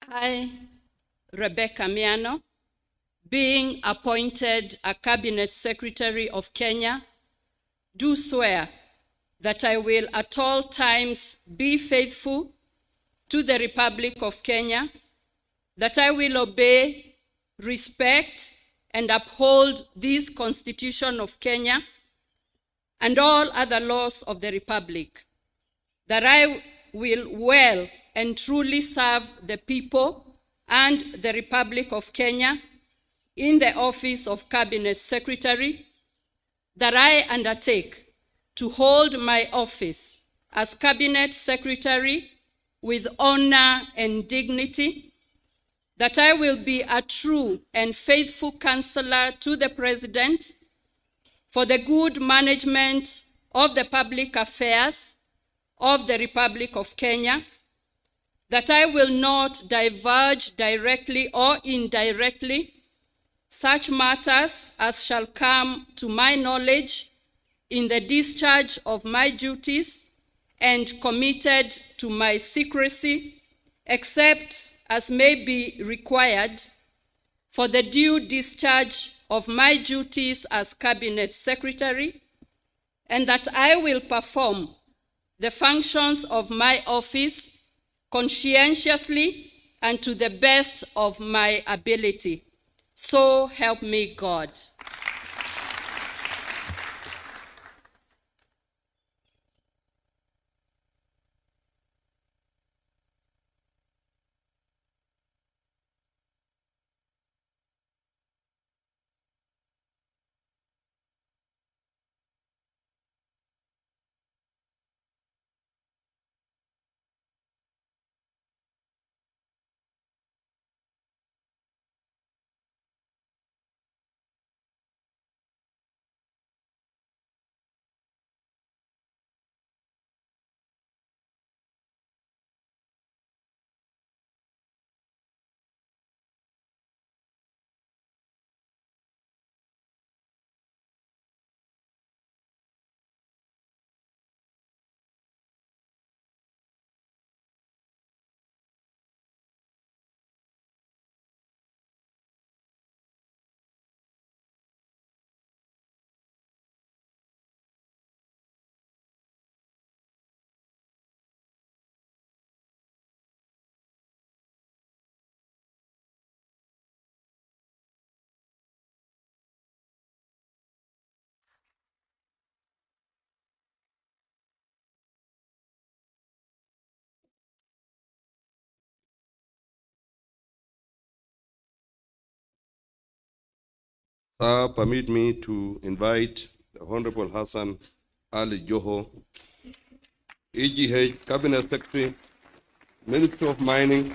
I, Rebecca Miano, being appointed a Cabinet Secretary of Kenya, do swear that I will at all times be faithful to the Republic of Kenya, that I will obey, respect, and uphold this Constitution of Kenya and all other laws of the Republic, that I will well and truly serve the people and the Republic of Kenya in the office of Cabinet Secretary, that I undertake to hold my office as Cabinet Secretary with honor and dignity, that I will be a true and faithful counselor to the President for the good management of the public affairs of the Republic of Kenya, that I will not divulge directly or indirectly such matters as shall come to my knowledge in the discharge of my duties and committed to my secrecy, except as may be required for the due discharge of my duties as Cabinet Secretary, and that I will perform the functions of my office conscientiously and to the best of my ability. So help me God. Permit me to invite the Honorable Hassan Ali Joho, AGH Cabinet Secretary, Minister of Mining,